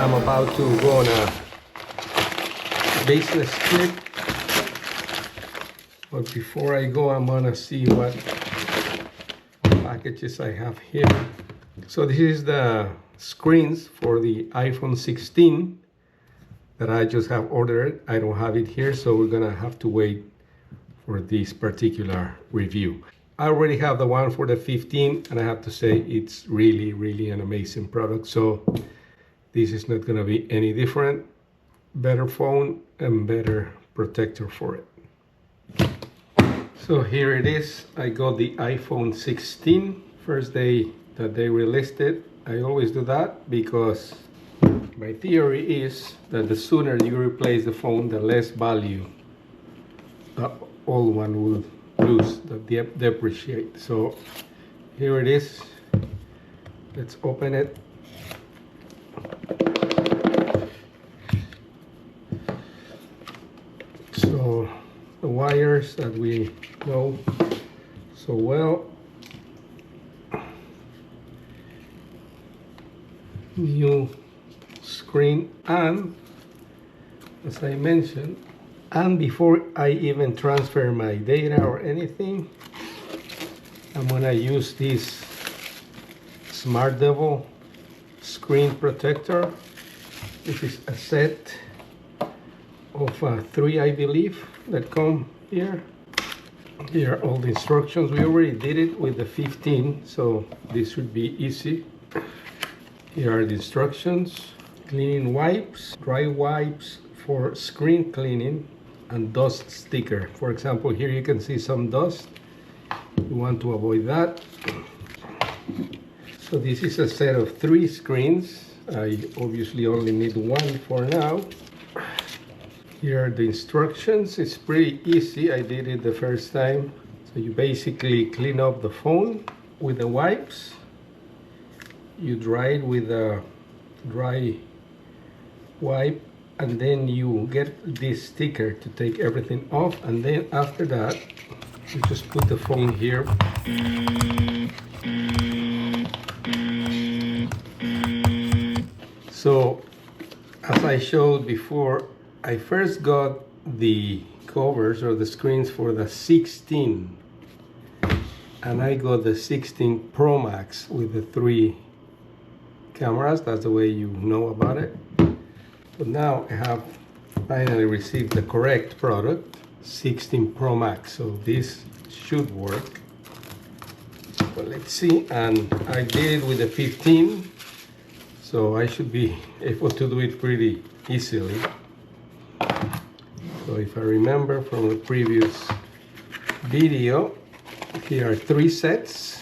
I'm about to go on a baseless trip, but before I go, I'm gonna see what packages I have here. So this is the screens for the iPhone 16 that I just have ordered. I don't have it here, so we're gonna have to wait for this particular review. I already have the one for the 15, and I have to say it's really an amazing product. So this is not gonna be any different. Better phone and better protector for it. So here it is. I got the iPhone 16 first day that they released it. I always do that because my theory is that the sooner you replace the phone, the less value the old one will lose, depreciate. So here it is. Let's open it. So the wires that we know so well. New screen, and as I mentioned, and before I even transfer my data or anything, I'm gonna use this SmartDevil screen protector. This is a set of 3, I believe, that come here. Here are all the instructions. We already did it with the 15, so this should be easy. Here are the instructions: cleaning wipes, dry wipes for screen cleaning, and dust sticker. For example, here you can see some dust. You want to avoid that. So this is a set of 3 screens. I obviously only need one for now. Here are the instructions. It's pretty easy. I did it the first time. So you basically clean up the phone with the wipes. You dry it with a dry wipe, and then you get this sticker to take everything off, and then after that you just put the phone here. So as I showed before, I first got the covers or the screens for the 16, and I got the 16 Pro Max with the 3 cameras. That's the way you know about it. But now I have finally received the correct product, 16 Pro Max. So this should work. But let's see. And I did it with the 15, so I should be able to do it pretty easily. So if I remember from the previous video, here are 3 sets: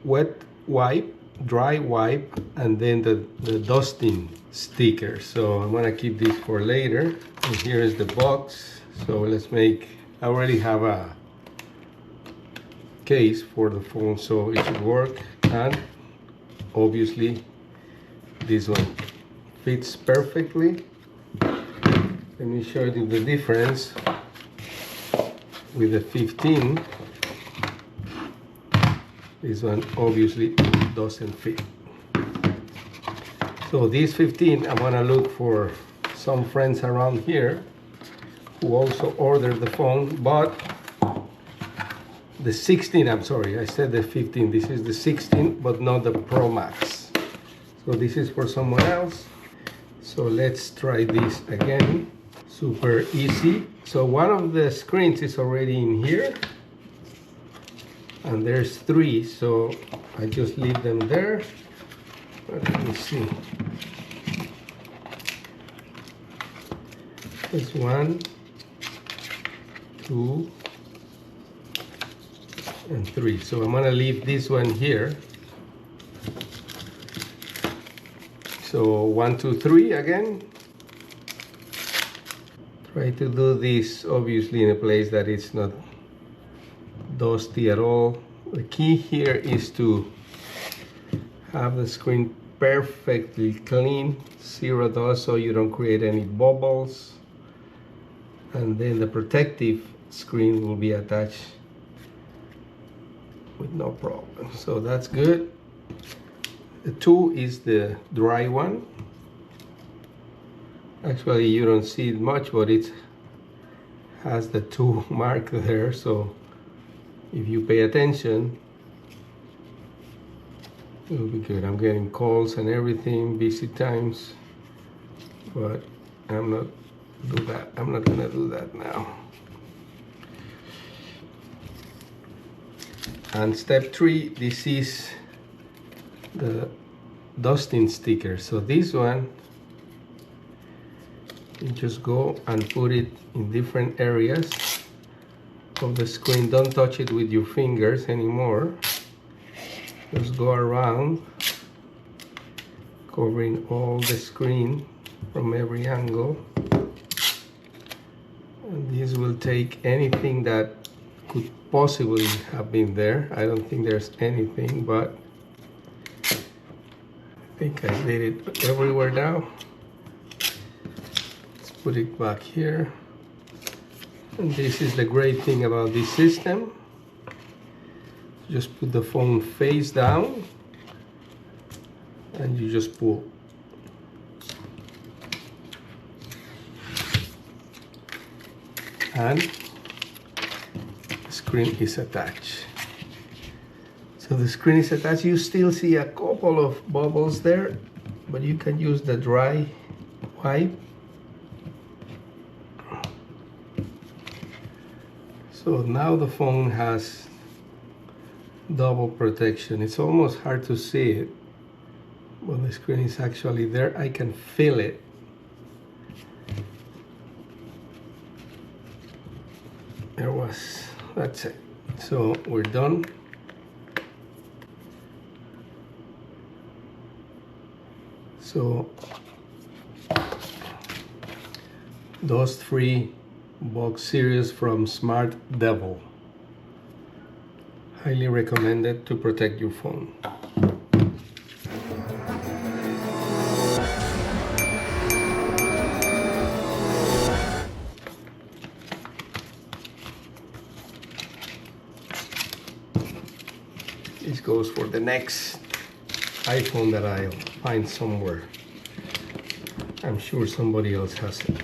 wet wipe, dry wipe, and then the dusting sticker. So I'm gonna keep this for later. And here is the box. So let's make, I already have a case for the phone, so it should work. And obviously this one fits perfectly. Let me show you the difference with the 15. This one obviously doesn't fit. So this 15, I'm gonna look for some friends around here who also ordered the phone, but the 16, I'm sorry, I said the 15. This is the 16, but not the Pro Max. So this is for someone else. So let's try this again. Super easy. So one of the screens is already in here, and there's 3, so I just leave them there. Let me see. There's 1, 2, and 3. So I'm gonna leave this one here. So 1, 2, 3 again. Try to do this obviously in a place that it's not dusty at all. The key here is to have the screen perfectly clean, 0 dust, so you don't create any bubbles. And then the protective screen will be attached with no problem. So that's good. The 2 is the dry one. Actually, you don't see it much, but it has the two mark there, so if you pay attention, it'll be good. I'm getting calls and everything, busy times, but I'm not gonna do that now. And step 3, this is the dusting sticker. So this one, you just go and put it in different areas of the screen. Don't touch it with your fingers anymore. Just go around, covering all the screen from every angle. And this will take anything that could possibly have been there. I don't think there's anything, but I think I did it everywhere now. Let's put it back here. And this is the great thing about this system. Just put the phone face down and you just pull. And the screen is attached. So the screen is attached. You still see a couple of bubbles there, but you can use the dry wipe. So now the phone has double protection. It's almost hard to see it, but the screen is actually there. I can feel it. That's it. So we're done. So those 3 box series from SmartDevil, highly recommended to protect your phone. This goes for the next iPhone that I'll find somewhere. I'm sure somebody else has it.